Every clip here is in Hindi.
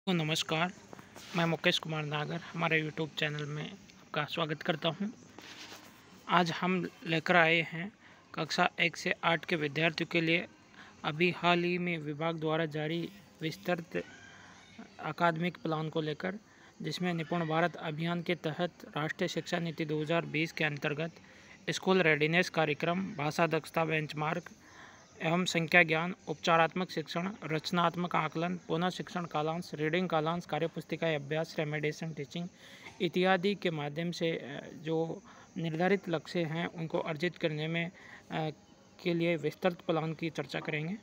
तो नमस्कार, मैं मुकेश कुमार नागर हमारे यूट्यूब चैनल में आपका स्वागत करता हूं। आज हम लेकर आए हैं कक्षा 1 से 8 के विद्यार्थियों के लिए अभी हाल ही में विभाग द्वारा जारी विस्तृत अकादमिक प्लान को लेकर, जिसमें निपुण भारत अभियान के तहत राष्ट्रीय शिक्षा नीति 2020 के अंतर्गत स्कूल रेडीनेस कार्यक्रम, भाषा दक्षता बेंचमार्क एवं संख्या ज्ञान, उपचारात्मक शिक्षण, रचनात्मक आकलन, पुनः शिक्षण कालांश, रीडिंग कालांश, कार्यपुस्तिका अभ्यास, रेमेडिएशन टीचिंग इत्यादि के माध्यम से जो निर्धारित लक्ष्य हैं उनको अर्जित करने में के लिए विस्तृत प्लान की चर्चा करेंगे।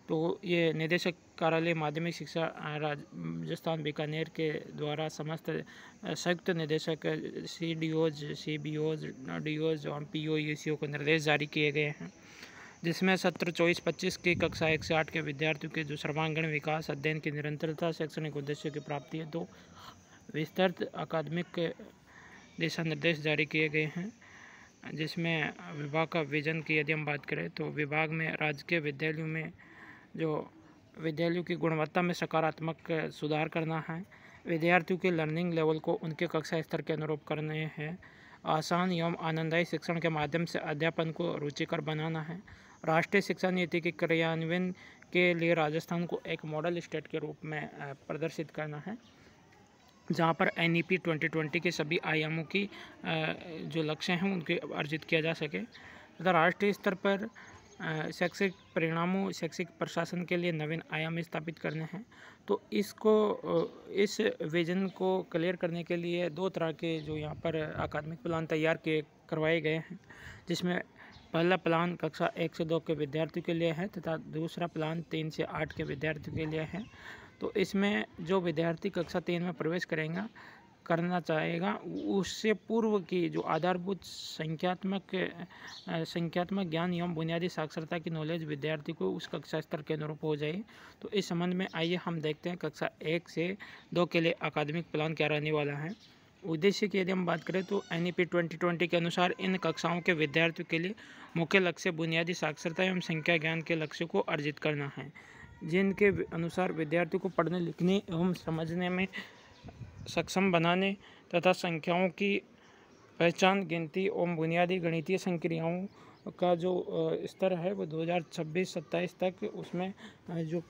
तो ये निदेशक कार्यालय माध्यमिक शिक्षा राजस्थान बीकानेर के द्वारा समस्त संयुक्त निदेशक CDOs, CBOs, DOs और POECO को निर्देश जारी किए गए हैं, जिसमें सत्र 24-25 की कक्षा 1 से 8 के विद्यार्थियों के जो सर्वांगीण विकास, अध्ययन की निरंतरता, शैक्षणिक उद्देश्यों की प्राप्ति है तो विस्तृत अकादमिक दिशा निर्देश जारी किए गए हैं। जिसमें विभाग का विजन की यदि हम बात करें तो विभाग में राज्य के विद्यालयों में जो विद्यालयों की गुणवत्ता में सकारात्मक सुधार करना है, विद्यार्थियों के लर्निंग लेवल को उनके कक्षा स्तर के अनुरूप करने हैं, आसान एवं आनंददायी शिक्षण के माध्यम से अध्यापन को रुचिकर बनाना है, राष्ट्रीय शिक्षा नीति के क्रियान्वयन के लिए राजस्थान को एक मॉडल स्टेट के रूप में प्रदर्शित करना है, जहां पर NEP 2020 के सभी आयामों की जो लक्ष्य हैं उनके अर्जित किया जा सके तथा राष्ट्रीय स्तर पर शैक्षिक परिणामों, शैक्षिक प्रशासन के लिए नवीन आयाम स्थापित करने हैं। तो इस विजन को क्लियर करने के लिए दो तरह के जो यहाँ पर अकादमिक प्लान तैयार करवाए गए हैं, जिसमें पहला प्लान कक्षा 1 से 2 के विद्यार्थियों के लिए है तथा दूसरा प्लान 3 से 8 के विद्यार्थियों के लिए है। तो इसमें जो विद्यार्थी कक्षा 3 में प्रवेश करना चाहेगा उससे पूर्व की जो आधारभूत संख्यात्मक ज्ञान एवं बुनियादी साक्षरता की नॉलेज विद्यार्थी को उस कक्षा स्तर के अनुरूप हो जाए। तो इस संबंध में आइए हम देखते हैं कक्षा 1 से 2 के लिए अकादमिक प्लान क्या रहने वाला है। उद्देश्य की यदि हम बात करें तो NEP 2020 के अनुसार इन कक्षाओं के विद्यार्थियों के लिए मुख्य लक्ष्य बुनियादी साक्षरता एवं संख्या ज्ञान के लक्ष्य को अर्जित करना है, जिनके अनुसार विद्यार्थियों को पढ़ने, लिखने एवं समझने में सक्षम बनाने तथा संख्याओं की पहचान, गिनती एवं बुनियादी गणितीय संक्रियाओं का जो स्तर है वो 2026-27 तक उसमें जो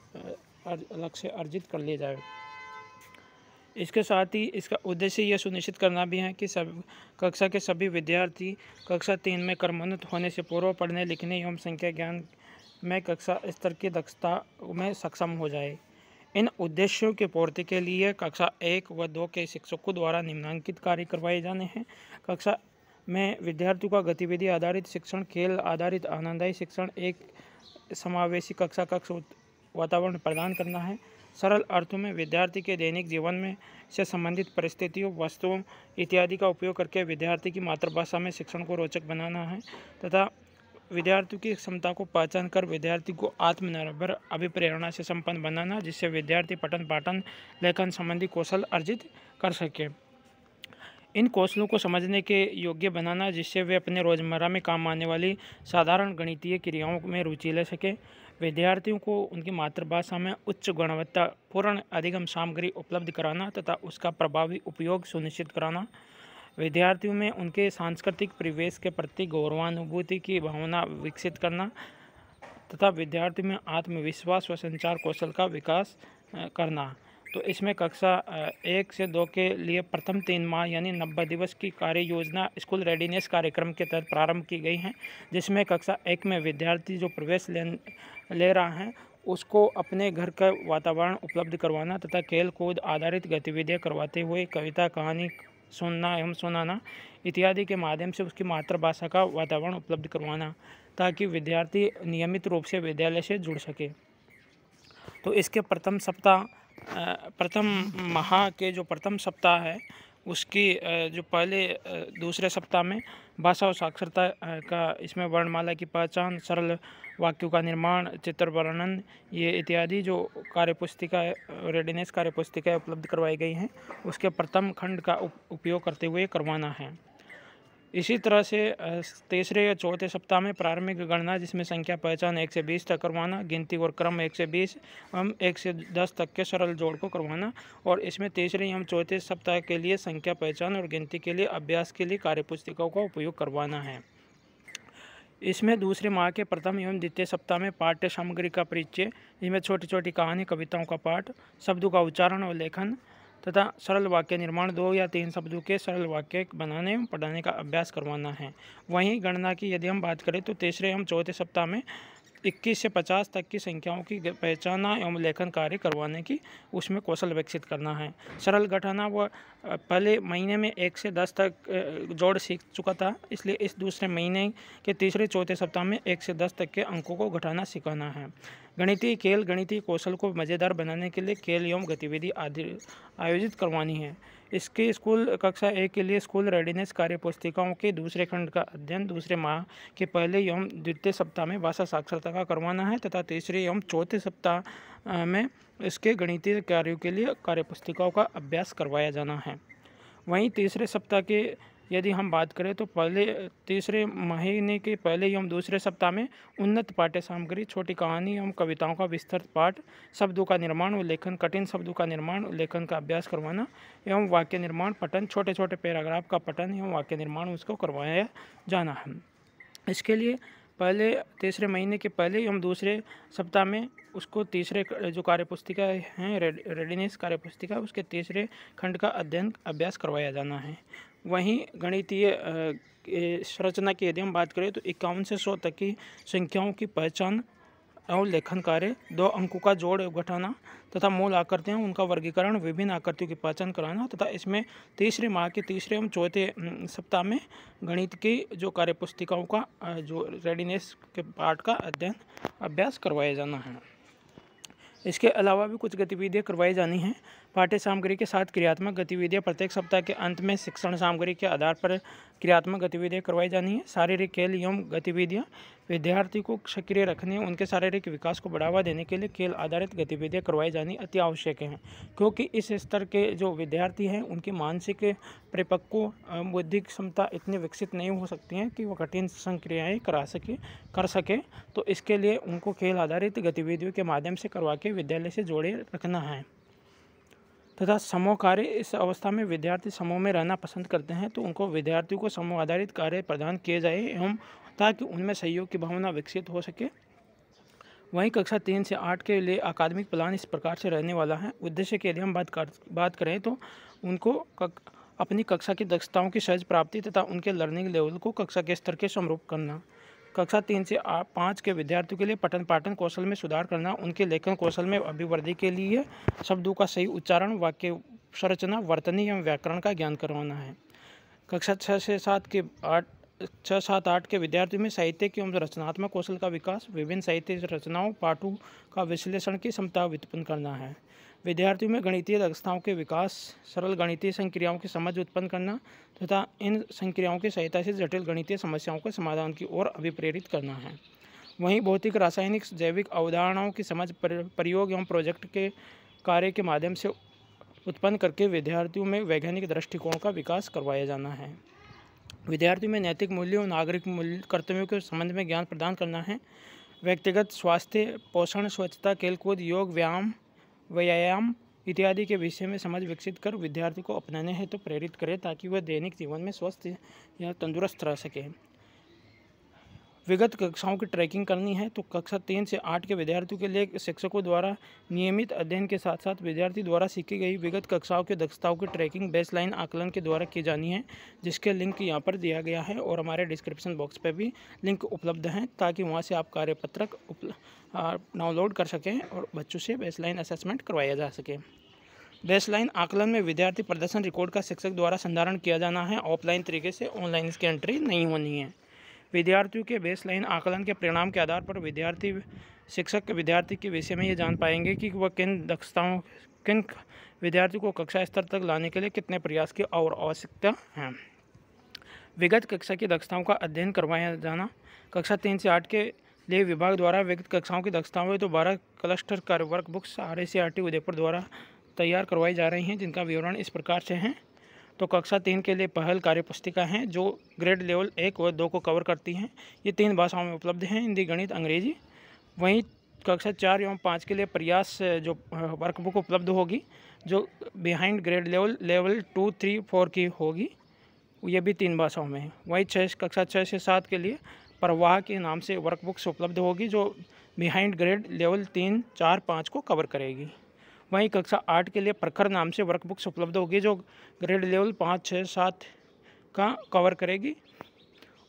लक्ष्य अर्जित कर लिया जाए। इसके साथ ही इसका उद्देश्य यह सुनिश्चित करना भी है कि सब कक्षा के सभी विद्यार्थी कक्षा 3 में क्रमोन्नत होने से पूर्व पढ़ने, लिखने एवं संख्या ज्ञान में कक्षा स्तर की दक्षता में सक्षम हो जाए। इन उद्देश्यों की पूर्ति के लिए कक्षा 1 व 2 के शिक्षकों द्वारा निम्नांकित कार्य करवाए जाने हैं। कक्षा में विद्यार्थियों का गतिविधि आधारित शिक्षण, खेल आधारित आनंददायी शिक्षण, एक समावेशी कक्ष वातावरण प्रदान करना है। सरल अर्थों में विद्यार्थी के दैनिक जीवन में से संबंधित परिस्थितियों, वस्तुओं इत्यादि का उपयोग करके विद्यार्थी की मातृभाषा में शिक्षण को रोचक बनाना है तथा विद्यार्थियों की क्षमता को पहचान कर विद्यार्थी को आत्मनिर्भर अभिप्रेरणा से संपन्न बनाना, जिससे विद्यार्थी पठन पाठन लेखन संबंधी कौशल अर्जित कर सके। इन कौशलों को समझने के योग्य बनाना, जिससे वे अपने रोजमर्रा में काम आने वाली साधारण गणितीय क्रियाओं में रुचि ले सके। विद्यार्थियों को उनकी मातृभाषा में उच्च गुणवत्ता पूर्ण अधिगम सामग्री उपलब्ध कराना तथा उसका प्रभावी उपयोग सुनिश्चित कराना। विद्यार्थियों में उनके सांस्कृतिक परिवेश के प्रति गौरवानुभूति की भावना विकसित करना तथा विद्यार्थियों में आत्मविश्वास व संचार कौशल का विकास करना। तो इसमें कक्षा 1 से 2 के लिए प्रथम 3 माह यानी 90 दिवस की कार्य योजना स्कूल रेडीनेस कार्यक्रम के तहत प्रारंभ की गई है, जिसमें कक्षा 1 में विद्यार्थी जो प्रवेश ले रहा है उसको अपने घर का वातावरण उपलब्ध करवाना तथा खेल कूद आधारित गतिविधियाँ करवाते हुए कविता, कहानी सुनना एवं सुनाना इत्यादि के माध्यम से उसकी मातृभाषा का वातावरण उपलब्ध करवाना, ताकि विद्यार्थी नियमित रूप से विद्यालय से जुड़ सके। तो इसके प्रथम माह के जो प्रथम सप्ताह है उसकी जो पहले दूसरे सप्ताह में भाषा और साक्षरता का इसमें वर्णमाला की पहचान, सरल वाक्यों का निर्माण, चित्र वर्णन ये इत्यादि जो कार्यपुस्तिका रेडीनेस कार्यपुस्तिका उपलब्ध करवाई गई हैं उसके प्रथम खंड का उपयोग करते हुए करवाना है। इसी तरह से तीसरे या चौथे सप्ताह में प्रारंभिक गणना, जिसमें संख्या पहचान 1 से 20 तक करवाना, गिनती और क्रम 1 से 20 एवं 1 से 10 तक के सरल जोड़ को करवाना। और इसमें तीसरे एवं चौथे सप्ताह के लिए संख्या पहचान और गिनती के लिए अभ्यास के लिए कार्यपुस्तिकाओं का उपयोग करवाना है। इसमें दूसरे माह के प्रथम एवं द्वितीय सप्ताह में पाठ्य सामग्री का परिचय, जिसमें छोटी छोटी कहानी, कविताओं का पाठ, शब्दों का उच्चारण और लेखन तथा सरल वाक्य निर्माण, 2 या 3 शब्दों के सरल वाक्य बनाने एवं पढ़ाने का अभ्यास करवाना है। वहीं गणना की यदि हम बात करें तो तीसरे एवं चौथे सप्ताह में 21 से 50 तक की संख्याओं की पहचान एवं लेखन कार्य करवाने की उसमें कौशल विकसित करना है। सरल घटाना व पहले महीने में 1 से 10 तक जोड़ सीख चुका था, इसलिए इस दूसरे महीने के तीसरे चौथे सप्ताह में 1 से 10 तक के अंकों को घटाना सिखाना है। गणितीय खेल, गणितीय कौशल को मज़ेदार बनाने के लिए खेल एवं गतिविधि आदि आयोजित करवानी है। इसके स्कूल कक्षा 1 के लिए स्कूल रेडीनेस कार्य पुस्तिकाओं के दूसरे खंड का अध्ययन दूसरे माह के पहले एवं द्वितीय सप्ताह में भाषा साक्षरता का करवाना है तथा तीसरे एवं चौथे सप्ताह में इसके गणितीय कार्यों के लिए कार्य पुस्तिकाओं का अभ्यास करवाया जाना है। वहीं तीसरे सप्ताह के यदि हम बात करें तो तीसरे महीने के पहले एवं दूसरे सप्ताह में उन्नत पाठ्य सामग्री, छोटी कहानी एवं कविताओं का विस्तृत पाठ, शब्दों का निर्माण और लेखन, कठिन शब्दों का निर्माण और लेखन का अभ्यास करवाना एवं वाक्य निर्माण, पठन, छोटे छोटे पैराग्राफ का पठन एवं वाक्य निर्माण उसको करवाया जाना है। इसके लिए पहले तीसरे महीने के पहले एवं दूसरे सप्ताह में उसको तीसरे जो कार्यपुस्तिका हैं रेडीनेस कार्यपुस्तिका, उसके तीसरे खंड का अध्ययन अभ्यास करवाया जाना है। वहीं गणितीय संरचना की यदि हम बात करें तो 51 से 100 तक की संख्याओं की पहचान और लेखन कार्य, 2 अंकों का जोड़ घटाना तथा मूल आकृतियाँ, उनका वर्गीकरण, विभिन्न आकृतियों की पहचान कराना तथा इसमें तीसरे माह के तीसरे एवं चौथे सप्ताह में गणित की जो कार्यपुस्तिकाओं का जो रेडीनेस के पाठ का अध्ययन अभ्यास करवाया जाना है। इसके अलावा भी कुछ गतिविधियाँ करवाई जानी हैं। पाठ्य सामग्री के साथ क्रियात्मक गतिविधियाँ, प्रत्येक सप्ताह के अंत में शिक्षण सामग्री के आधार पर क्रियात्मक गतिविधियाँ करवाई जानी है। शारीरिक खेल एवं गतिविधियाँ, विद्यार्थी को सक्रिय रखने, उनके शारीरिक विकास को बढ़ावा देने के लिए खेल आधारित गतिविधियाँ करवाई जानी अति आवश्यक हैं, क्योंकि इस स्तर के जो विद्यार्थी हैं उनकी मानसिक परिपक्व बौद्धिक क्षमता इतनी विकसित नहीं हो सकती हैं कि वो कठिन संक्रियाएँ कर सके। तो इसके लिए उनको खेल आधारित गतिविधियों के माध्यम से करवा के विद्यालय से जोड़े रखना है। तथा समूह कार्य, इस अवस्था में विद्यार्थी समूह में रहना पसंद करते हैं, तो उनको विद्यार्थियों को समूह आधारित कार्य प्रदान किए जाए एवं ताकि उनमें सहयोग की भावना विकसित हो सके। वहीं कक्षा 3 से 8 के लिए अकादमिक प्लान इस प्रकार से रहने वाला है। उद्देश्य की यदि हम बात करें तो उनको अपनी कक्षा की दक्षताओं की सहज प्राप्ति तथा उनके लर्निंग लेवल को कक्षा के स्तर के समरूप करना। कक्षा 3 से 5 के विद्यार्थियों के लिए पठन पाठन कौशल में सुधार करना, उनके लेखन कौशल में अभिवृद्धि के लिए शब्दों का सही उच्चारण, वाक्य संरचना, वर्तनी एवं व्याकरण का ज्ञान करवाना है। कक्षा 6 से 7 8 के विद्यार्थियों में साहित्यिक एवं रचनात्मक कौशल का विकास, विभिन्न साहित्य रचनाओं, पाठों का विश्लेषण की क्षमता उत्पन्न करना है। विद्यार्थियों में गणितीय दक्षताओं के विकास, सरल गणितीय संक्रियाओं की समझ उत्पन्न करना तथा इन संक्रियाओं की सहायता से जटिल गणितीय समस्याओं के समाधान की ओर अभिप्रेरित करना है। वहीं भौतिक, रासायनिक, जैविक अवधारणाओं की समझ प्रयोग एवं प्रोजेक्ट के कार्य के माध्यम से उत्पन्न करके विद्यार्थियों में वैज्ञानिक दृष्टिकोण का विकास करवाया जाना है। विद्यार्थियों में नैतिक मूल्यों और नागरिक मूल्य कर्तव्यों के संबंध में ज्ञान प्रदान करना है। व्यक्तिगत स्वास्थ्य, पोषण, स्वच्छता, खेलकूद, योग, व्यायाम इत्यादि के विषय में समझ विकसित कर विद्यार्थी को अपनाने हेतु प्रेरित करें ताकि वह दैनिक जीवन में स्वस्थ या तंदुरुस्त रह सके। विगत कक्षाओं की ट्रैकिंग करनी है तो कक्षा 3 से 8 के विद्यार्थियों के लिए शिक्षकों द्वारा नियमित अध्ययन के साथ साथ विद्यार्थी द्वारा सीखी गई विगत कक्षाओं की दक्षताओं की ट्रैकिंग बेसलाइन आकलन के द्वारा की जानी है, जिसके लिंक यहाँ पर दिया गया है और हमारे डिस्क्रिप्शन बॉक्स पर भी लिंक उपलब्ध हैं ताकि वहाँ से आप कार्यपत्रक डाउनलोड कर सकें और बच्चों से बेसलाइन असेसमेंट करवाया जा सके। बेसलाइन आकलन में विद्यार्थी प्रदर्शन रिकॉर्ड का शिक्षक द्वारा संधारण किया जाना है। ऑफलाइन तरीके से ऑनलाइन इसकी एंट्री नहीं होनी है। विद्यार्थियों के बेसलाइन आकलन के परिणाम के आधार पर शिक्षक विद्यार्थी के विषय में ये जान पाएंगे कि वह किन विद्यार्थियों को कक्षा स्तर तक लाने के लिए कितने प्रयास की और आवश्यकता है। विगत कक्षा की दक्षताओं का अध्ययन करवाया जाना। कक्षा 3 से 8 के लिए विभाग द्वारा विगत कक्षाओं की दक्षताओं तो 12 क्लस्टर कार्य वर्क बुक्स RICRT उदयपुर द्वारा तैयार करवाई जा रही हैं, जिनका विवरण इस प्रकार से है। तो कक्षा 3 के लिए पहल कार्यपुस्तिका हैं जो ग्रेड लेवल 1 और 2 को कवर करती हैं। ये 3 भाषाओं में उपलब्ध हैं, हिंदी, गणित, अंग्रेजी। वहीं कक्षा 4 एवं 5 के लिए प्रयास जो वर्कबुक उपलब्ध होगी जो बिहाइंड ग्रेड लेवल 2, 3, 4 की होगी, ये भी 3 भाषाओं में है। वहीं कक्षा 6 से 7 के लिए प्रवाह के नाम से वर्कबुक्स उपलब्ध होगी जो बिहाइंड ग्रेड लेवल 3, 4, 5 को कवर करेगी। वहीं कक्षा 8 के लिए प्रखर नाम से वर्कबुक्स उपलब्ध होगी जो ग्रेड लेवल 5, 6, 7 का कवर करेगी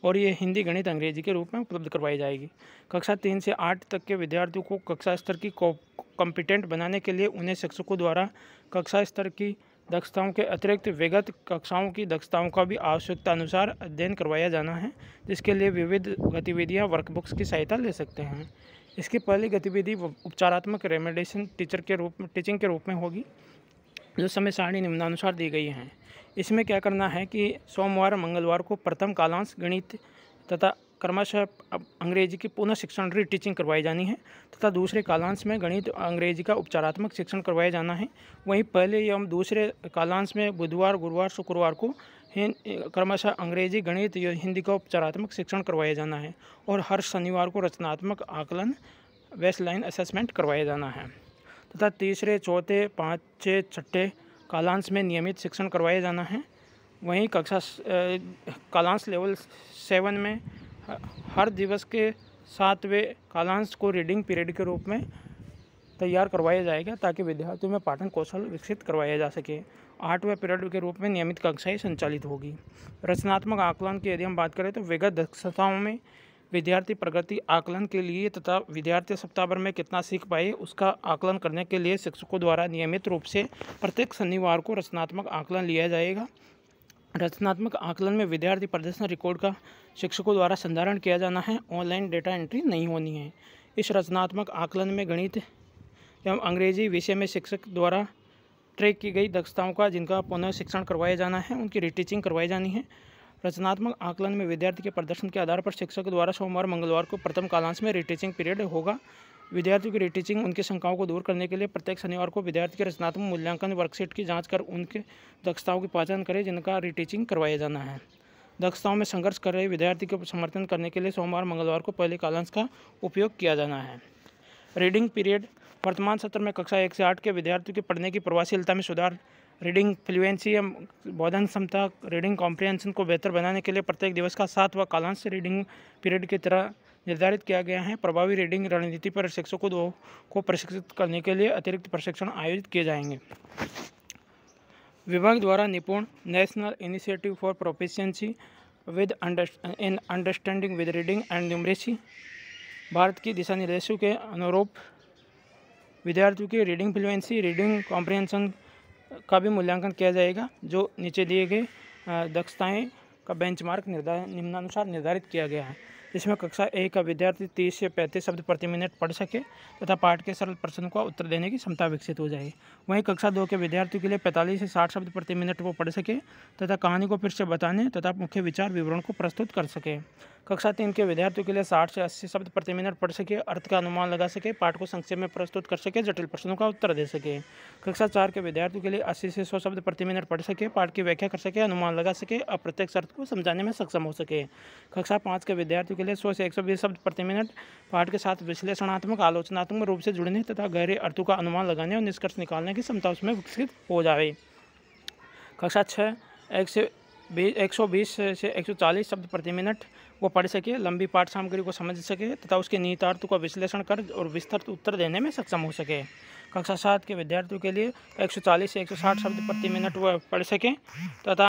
और ये हिंदी, गणित, अंग्रेजी के रूप में उपलब्ध करवाई जाएगी। कक्षा 3 से 8 तक के विद्यार्थियों को कक्षा स्तर की कॉम्पिटेंट बनाने के लिए उन्हें शिक्षकों द्वारा कक्षा स्तर की दक्षताओं के अतिरिक्त विगत कक्षाओं की दक्षताओं का भी आवश्यकता अनुसार अध्ययन करवाया जाना है, जिसके लिए विविध गतिविधियां वर्कबुक्स की सहायता ले सकते हैं। इसकी पहली गतिविधि उपचारात्मक रेमेडिएशन टीचिंग के रूप में होगी, जो समय सारणी निम्नानुसार दी गई हैं। इसमें क्या करना है कि सोमवार, मंगलवार को प्रथम कालांश गणित तथा क्रमशः अंग्रेजी की पुनः शिक्षण रीटीचिंग करवाई जानी है तथा दूसरे कालांश में गणित अंग्रेजी का उपचारात्मक शिक्षण करवाया जाना है। वहीं पहले एवं दूसरे कालांश में बुधवार, गुरुवार, शुक्रवार को क्रमशः अंग्रेजी, गणित, हिंदी का उपचारात्मक शिक्षण करवाया जाना है और हर शनिवार को रचनात्मक आकलन बेसलाइन असेसमेंट करवाया जाना है तथा तीसरे, चौथे, 5, 6, 6 कालांश में नियमित शिक्षण करवाया जाना है। वहीं कक्षा कालांश लेवल 7 में हर दिवस के 7वें कालांश को रीडिंग पीरियड के रूप में तैयार करवाया जाएगा ताकि विद्यार्थियों में पाठन कौशल विकसित करवाया जा सके। 8वें पीरियड के रूप में नियमित कक्षाएं संचालित होगी। रचनात्मक आकलन की यदि हम बात करें तो विगत दक्षताओं में विद्यार्थी प्रगति आकलन के लिए तथा विद्यार्थी सप्ताह भर में कितना सीख पाए उसका आकलन करने के लिए शिक्षकों द्वारा नियमित रूप से प्रत्येक शनिवार को रचनात्मक आकलन लिया जाएगा। रचनात्मक आकलन में विद्यार्थी प्रदर्शन रिकॉर्ड का शिक्षकों द्वारा संधारण किया जाना है, ऑनलाइन डेटा एंट्री नहीं होनी है। इस रचनात्मक आकलन में गणित एवं अंग्रेजी विषय में शिक्षक द्वारा ट्रैक की गई दक्षताओं का जिनका पुनः शिक्षण करवाया जाना है उनकी रीटीचिंग करवाई जानी है। रचनात्मक आकलन में विद्यार्थी के प्रदर्शन के आधार पर शिक्षक द्वारा सोमवार, मंगलवार को प्रथम कालांश में रीटीचिंग पीरियड होगा। विद्यार्थियों की रीटीचिंग उनकी शंकाओं को दूर करने के लिए प्रत्येक शनिवार को विद्यार्थी के रचनात्मक मूल्यांकन वर्कशीट की जांच कर उनके दक्षताओं की पहचान करें जिनका रीटीचिंग करवाया जाना है। दक्षताओं में संघर्ष कर रहे विद्यार्थी को समर्थन करने के लिए सोमवार, मंगलवार को पहले कालांश का उपयोग किया जाना है। रीडिंग पीरियड वर्तमान सत्र में कक्षा 1 से 8 के विद्यार्थियों की पढ़ने की प्रभावशीलता में सुधार, रीडिंग फ्लुएंसी या बोधन क्षमता, रीडिंग कॉम्प्रिहेंशन को बेहतर बनाने के लिए प्रत्येक दिवस का 7वां कालांश रीडिंग पीरियड की तरह निर्धारित किया गया है। प्रभावी रीडिंग रणनीति पर शिक्षकों को प्रशिक्षित करने के लिए अतिरिक्त प्रशिक्षण आयोजित किए जाएंगे। विभाग द्वारा निपुण national initiative for proficiency with understanding with reading and numeracy Bharat की दिशा निर्देशों के अनुरूप विद्यार्थियों की रीडिंग फ्लुएंसी, रीडिंग कॉम्प्रिहेंशन का भी मूल्यांकन किया जाएगा। जो नीचे दिए गए दक्षताएं का बेंचमार्क निम्नानुसार निर्धारित किया गया है। इसमें कक्षा 1 का विद्यार्थी 30 से 35 शब्द प्रति मिनट पढ़ सके तथा पाठ के सरल प्रश्नों का उत्तर देने की क्षमता विकसित हो जाए। वहीं कक्षा 2 के विद्यार्थियों के लिए 45 से 60 शब्द प्रति मिनट वो पढ़ सके तथा कहानी को फिर से बताने तथा मुख्य विचार विवरण को प्रस्तुत कर सके। कक्षा 3 के विद्यार्थियों के लिए 60 से 80 शब्द प्रति मिनट पढ़ सके, अर्थ का अनुमान लगा सके, पाठ को संक्षेप में प्रस्तुत कर सके, जटिल प्रश्नों का उत्तर दे सके। कक्षा 4 के विद्यार्थियों के लिए 80 से 100 शब्द प्रति मिनट पढ़ सके, पाठ की व्याख्या कर सके, अनुमान लगा सके, अप्रत्यक्ष अर्थ को समझाने में सक्षम हो सके। कक्षा 5 के विद्यार्थियों के लिए 100 से 120 शब्द प्रति मिनट पाठ के साथ विश्लेषणात्मक, आलोचनात्मक रूप से जुड़ने तथा गहरे अर्थों का अनुमान लगाने और निष्कर्ष निकालने की क्षमता उसमें विकसित हो जाए। कक्षा 6 120 से 140 शब्द प्रति मिनट वो पढ़ सके, लंबी पाठ सामग्री को समझ सके तथा उसके निहितार्थ का विश्लेषण कर और विस्तृत उत्तर देने में सक्षम हो सके। कक्षा 7 के विद्यार्थियों के लिए 140 से 160 शब्द प्रति मिनट वह पढ़ सकें तथा